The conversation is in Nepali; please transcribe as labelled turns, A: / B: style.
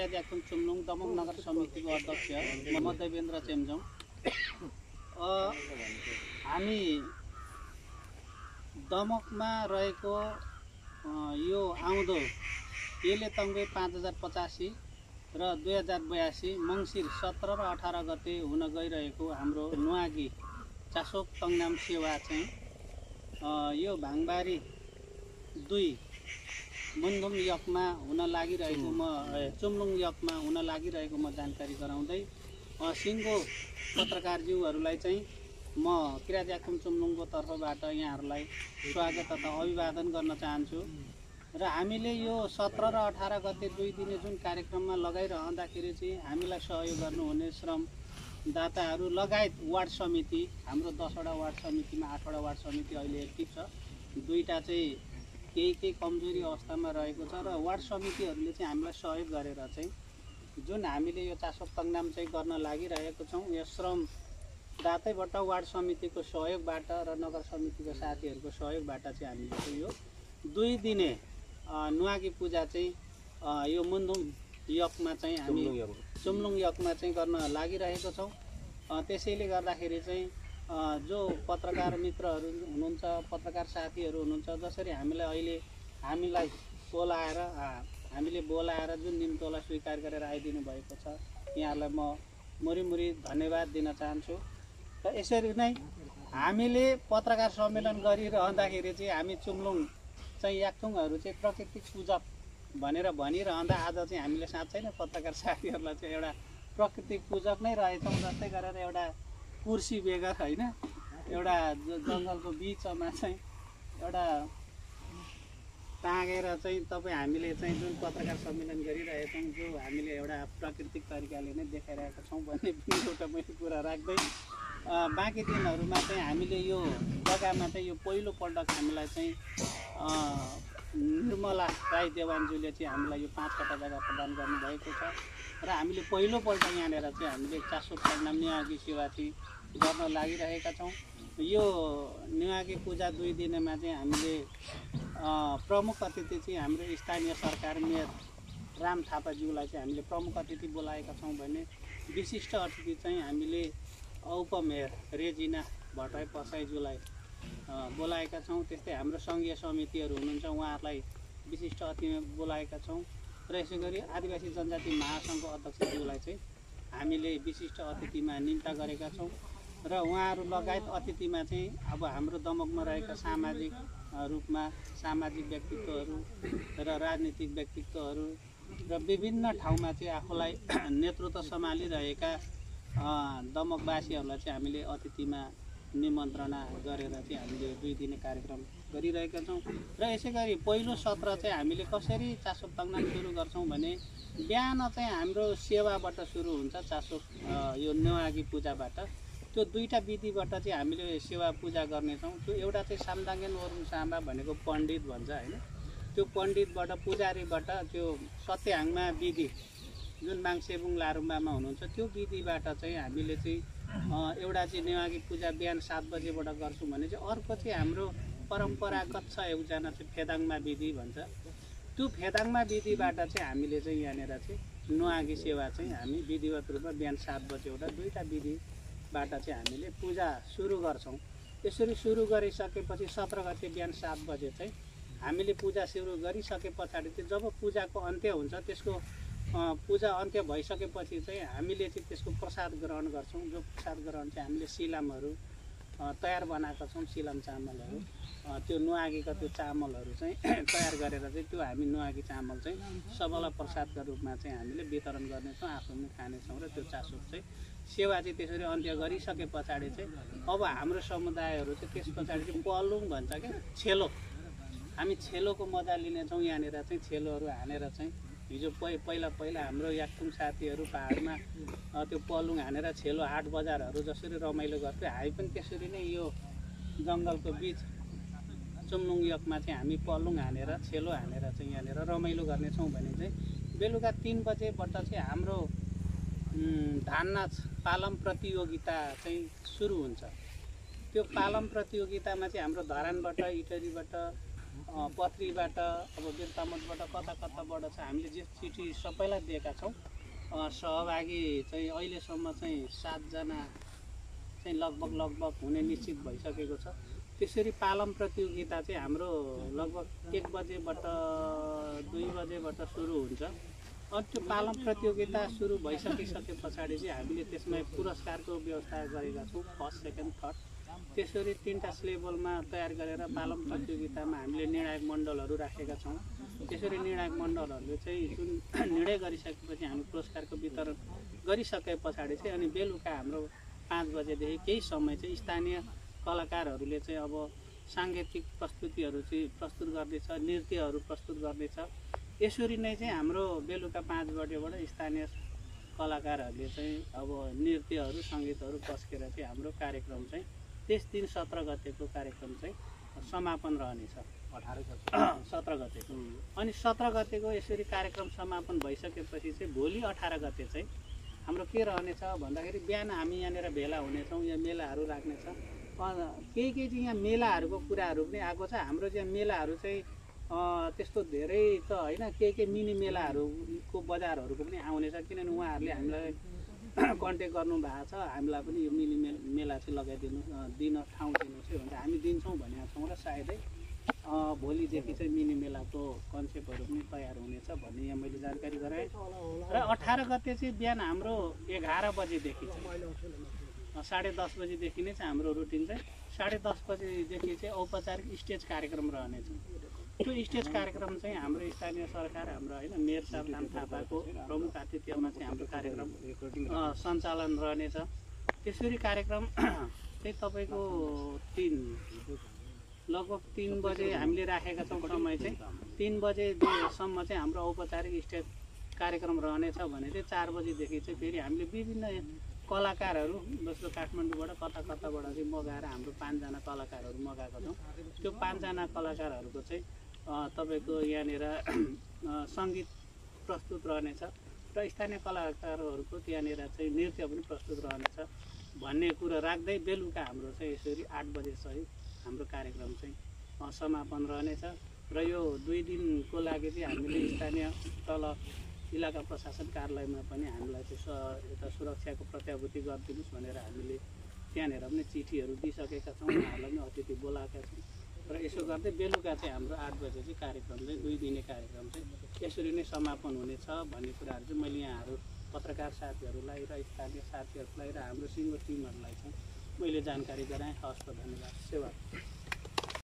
A: किराज्याकुम चुम्लुङ दमक नगर समितिको अध्यक्ष म देवेन्द्र चेम्जोङ। हामी दमकमा रहेको यो आउँदो येले तङ्गे 5085 र 2082 मङ्सिर 17 र 18 गते हुन गइरहेको हाम्रो नुवागी चासोक तङ्नाम सेवा चाहिँ यो भाङबारी 2 मुन्दुम यकमा हुन लागिरहेको चुम्लुङ यकमा हुन लागिरहेको म जानकारी गराउँदै सिङ्गो पत्रकारज्यूहरूलाई चाहिँ म किराज्याकुम चुम्लुङको तर्फबाट यहाँहरूलाई स्वागत तथा अभिवादन गर्न चाहन्छु। र हामीले यो 17 र 18 गते 2 दिने जुन कार्यक्रममा लगाइरहँदाखेरि चाहिँ हामीलाई सहयोग गर्नुहुने श्रमदाताहरू लगायत वार्ड समिति, हाम्रो 10 वटा वार्ड समितिमा 8 वटा वार्ड समिति अहिले एक्टिभ छ, 2टा चाहिँ केही कमजोरी अवस्थामा रहेको छ। र वार्ड समितिहरूले चाहिँ हामीलाई सहयोग गरेर चाहिँ जुन हामीले यो चासोक तङ्नाम चाहिँ गर्न लागिरहेको छौँ, यो श्रमदातैबाट वार्ड समितिको सहयोगबाट र नगर समितिको साथीहरूको सहयोगबाट चाहिँ हामीले चाहिँ यो 2 दिने नुवागी पूजा चाहिँ यो मुन्दुम यकमा चाहिँ हामी चुम्लुङ यकमा चाहिँ गर्न लागिरहेको छौँ। त्यसैले गर्दाखेरि चाहिँ जो पत्रकार मित्रहरू हुनुहुन्छ, पत्रकार साथीहरू हुनुहुन्छ, जसरी हामीलाई बोलाएर जुन निम्तोलाई स्वीकार गरेर आइदिनु भएको छ, यहाँहरूलाई म मुरी धन्यवाद दिन चाहन्छु। र यसरी नै हामीले पत्रकार सम्मेलन गरिरहँदाखेरि चाहिँ हामी चुम्लुङ चाहिँ याक्थुङहरू चाहिँ प्राकृतिक पूजक भनेर भनिरहँदा आज चाहिँ हामीले साँच्चै नै पत्रकार साथीहरूलाई चाहिँ एउटा प्राकृतिक पूजक नै रहेछौँ। जस्तै गरेर एउटा कुर्सी बेगर होइन, एउटा जङ्गलको बिचमा चाहिँ एउटा टाँगेर चाहिँ हामीले चाहिँ जुन पत्रकार सम्मेलन गरिरहेछौँ, जो हामीले एउटा प्राकृतिक तरिकाले नै देखाइरहेका छौँ भन्ने पनि एउटा मैले कुरा राख्दै बाँकी दिनहरूमा चाहिँ हामीले यो जग्गामा चाहिँ यो पहिलोपल्ट हामीलाई चाहिँ निर्मला राई देवानज्यूले चाहिँ हामीलाई यो 5 वटा जग्गा प्रदान गर्नुभएको छ। र हामीले पहिलोपल्ट यहाँनिर चाहिँ हामीले चासोक तङ्नाम नुवागी सेवा चाहिँ गर्न लागिरहेका छौँ। यो नुवागी पूजा 2 दिनमा चाहिँ हामीले प्रमुख अतिथि चाहिँ हाम्रो स्थानीय सरकार मेयर राम थापाज्यूलाई चाहिँ हामीले प्रमुख अतिथि बोलाएका छौँ भने विशिष्ट अतिथि चाहिँ हामीले उपमेयर रेजिना भट्टराई पसाईज्यूलाई बोलाएका छौँ। त्यस्तै हाम्रो सङ्घीय समितिहरू हुनुहुन्छ, उहाँहरूलाई विशिष्ट अतिथिमा बोलाएका छौँ। र यसै गरी आदिवासी जनजाति महासङ्घको अध्यक्षज्यूलाई चाहिँ हामीले विशिष्ट अतिथिमा निम्ता गरेका छौँ। र उहाँहरू लगायत अतिथिमा चाहिँ अब हाम्रो दमकमा रहेका सामाजिक रूपमा सामाजिक व्यक्तित्वहरू र राजनीतिक व्यक्तित्वहरू र विभिन्न ठाउँमा चाहिँ आफूलाई नेतृत्व सम्हालिरहेका दमकवासीहरूलाई चाहिँ हामीले अतिथिमा निमन्त्रणा गरेर चाहिँ हामीले 2 दिने कार्यक्रम गरिरहेका छौँ। र यसै गरी पहिलो सत्र चाहिँ हामीले कसरी चासोक तङ्नाम सुरु गर्छौँ भने बिहान चाहिँ हाम्रो सेवाबाट सुरु हुन्छ चासोक यो नुवागी पूजाबाट। त्यो 2टा विधिबाट चाहिँ हामीले सेवा पूजा गर्नेछौँ। त्यो एउटा चाहिँ सामदाङ्गेन वरुण साम्बा भनेको पण्डित भन्छ होइन, त्यो पण्डितबाट पुजारीबाट त्यो सत्यहाङमा विधि जुन माङसेबुङ लारुम्बामा हुनुहुन्छ त्यो विधिबाट चाहिँ हामीले चाहिँ एउटा चाहिँ नुवागी पूजा बिहान 7 बजेबाट गर्छौँ भने चाहिँ अर्को चाहिँ हाम्रो परम्परागत छ एकजना चाहिँ फेदाङमा विधि भन्छ, त्यो फेदाङमा विधिबाट चाहिँ हामीले चाहिँ यहाँनिर चाहिँ नुवागी सेवा चाहिँ हामी विधिवत रूपमा बिहान 7 बजेबाट 2टा विधिबाट चाहिँ हामीले पूजा सुरु गर्छौँ। यसरी सुरु गरिसकेपछि 17 गते बिहान 7 बजे चाहिँ हामीले पूजा सुरु गरिसके पछाडि चाहिँ जब पूजाको अन्त्य हुन्छ, त्यसको पूजा अन्त्य भइसकेपछि चाहिँ हामीले चाहिँ त्यसको प्रसाद ग्रहण गर्छौँ। जो प्रसाद ग्रहण चाहिँ हामीले सिलामहरू तयार बनाएका छौँ, सिलाम चामलहरू, त्यो नुवागीका त्यो चामलहरू चाहिँ तयार गरेर चाहिँ त्यो हामी नुवागी चामल चाहिँ सबैलाई प्रसादका रूपमा चाहिँ हामीले वितरण गर्नेछौँ, आफूले खानेछौँ। र त्यो चासोक चाहिँ सेवा चाहिँ त्यसरी अन्त्य गरिसके पछाडि चाहिँ अब हाम्रो समुदायहरू चाहिँ त्यस पछाडि चाहिँ पलुङ भन्छ क्या, छेलो, हामी छेलोको मजा लिनेछौँ। यहाँनिर चाहिँ छेलोहरू हानेर चाहिँ हिजो पहिला हाम्रो याक्थुङ साथीहरू पाहाडमा त्यो पलुङ हानेर छेलो हाट बजारहरू जसरी रमाइलो गर्थ्यो, हामी पनि त्यसरी नै यो जङ्गलको बिच चुम्लुङ यकमा चाहिँ हामी पलुङ हानेर छेलो हानेर चाहिँ यहाँनिर रमाइलो गर्नेछौँ भने चाहिँ बेलुका 3 बजेबाट चाहिँ हाम्रो धान नाच पालम प्रतियोगिता चाहिँ सुरु हुन्छ। त्यो पालम प्रतियोगितामा चाहिँ हाम्रो धरानबाट, इटरीबाट पथरीबाट अब बेलतामतबाट कता कताबाट छ हामीले जे चिठी सबैलाई दिएका छौँ। सहभागी चाहिँ अहिलेसम्म चाहिँ 7 जना चाहिँ लगभग हुने निश्चित भइसकेको छ। त्यसरी पालम प्रतियोगिता चाहिँ हाम्रो लगभग 1 बजेबाट 2 बजेबाट सुरु हुन्छ। अनि त्यो पालम प्रतियोगिता सुरु भइसकिसके पछाडि चाहिँ हामीले त्यसमा पुरस्कारको व्यवस्था गरेका छौँ, फर्स्ट सेकेन्ड थर्ड। त्यसरी 3टा स्लेबलमा तयार गरेर पालम प्रतियोगितामा हामीले निर्णायक मण्डलहरू राखेका छौँ। त्यसरी निर्णायक मण्डलहरूले चाहिँ जुन निर्णय गरिसकेपछि हामी पुरस्कारको वितरण गरिसके पछाडि चाहिँ अनि बेलुका हाम्रो 5 बजेदेखि केही समय चाहिँ स्थानीय कलाकारहरूले चाहिँ अब साङ्गीतिक प्रस्तुतिहरू चाहिँ प्रस्तुत गर्दैछ, नृत्यहरू प्रस्तुत गर्दैछ। यसरी नै चाहिँ हाम्रो बेलुका 5 बजेबाट स्थानीय कलाकारहरूले चाहिँ अब नृत्यहरू सङ्गीतहरू पस्केर चाहिँ हाम्रो कार्यक्रम चाहिँ त्यस दिन 17 गतेको कार्यक्रम चाहिँ समापन रहनेछ। 17 गतेको। अनि 17 गतेको यसरी कार्यक्रम समापन भइसकेपछि चाहिँ भोलि 18 गते चाहिँ हाम्रो के रहनेछ भन्दाखेरि बिहान हामी यहाँनिर भेला हुनेछौँ, यहाँ मेलाहरू राख्नेछ। केही चाहिँ यहाँ मेलाहरूको कुराहरू पनि आएको छ। हाम्रो चाहिँ मेलाहरू चाहिँ त्यस्तो धेरै त होइन, केही मिनी मेलाहरूको बजारहरूको पनि आउनेछ। किनभने उहाँहरूले हामीलाई कन्ट्याक्ट गर्नुभएको छ, हामीलाई पनि यो मिनी मेला चाहिँ दिन ठाउँ दिनुहोस् है भनेर हामी दिन्छौँ भनेका छौँ र सायदै भोलिदेखि चाहिँ मिनी मेलाको कन्सेप्टहरू पनि तयार हुनेछ भन्ने यहाँ मैले जानकारी गराएँ। र 18 गते चाहिँ बिहान हाम्रो 11 बजेदेखि चाहिँ 10:30 बजेदेखि नै चाहिँ हाम्रो रुटिन चाहिँ 10:30 बजेदेखि चाहिँ औपचारिक स्टेज कार्यक्रम रहनेछ। त्यो स्टेज कार्यक्रम चाहिँ हाम्रो स्थानीय सरकार हाम्रो होइन मेयर साहब नाम थापाको प्रमुख आतिथ्यमा चाहिँ हाम्रो कार्यक्रम सञ्चालन रहनेछ। त्यसरी कार्यक्रम चाहिँ तपाईँको लगभग 3 बजे हामीले राखेका छौँ समय चाहिँ 3 बजेसम्म चाहिँ हाम्रो औपचारिक स्टेज कार्यक्रम रहनेछ भने चाहिँ 4 बजेदेखि चाहिँ फेरि हामीले विभिन्न कलाकारहरू जस्तो काठमाडौँबाट कताबाट चाहिँ मगाएर हाम्रो 5 जना कलाकारहरू मगाएको छौँ। त्यो 5 जना कलाकारहरूको चाहिँ तपाईँको यहाँनिर सङ्गीत प्रस्तुत रहनेछ र स्थानीय कलाकारहरूको त्यहाँनिर चाहिँ नृत्य पनि प्रस्तुत रहनेछ भन्ने कुरो राख्दै बेलुका हाम्रो चाहिँ यसरी 8 बजेसहित हाम्रो कार्यक्रम चाहिँ समापन रहनेछ। र यो 2 दिनको लागि चाहिँ हामीले स्थानीय तल इलाका प्रशासन कार्यालयमा पनि हामीलाई चाहिँ यता सुरक्षाको प्रत्याभूति गरिदिनुहोस् भनेर हामीले त्यहाँनिर पनि चिठीहरू दिइसकेका छौँ, उहाँहरूलाई पनि अतिथि बोलाएका छौँ। र यसो गर्दै बेलुका चाहिँ हाम्रो 8 बजे चाहिँ कार्यक्रम चाहिँ 2 दिने कार्यक्रम चाहिँ यसरी नै समापन हुनेछ भन्ने कुराहरू चाहिँ मैले यहाँहरू पत्रकार साथीहरूलाई र स्थानीय साथीहरूलाई र हाम्रो सिङ्गो टिमहरूलाई चाहिँ मैले जानकारी गराएँ। हवस् त, धन्यवाद। सेवा।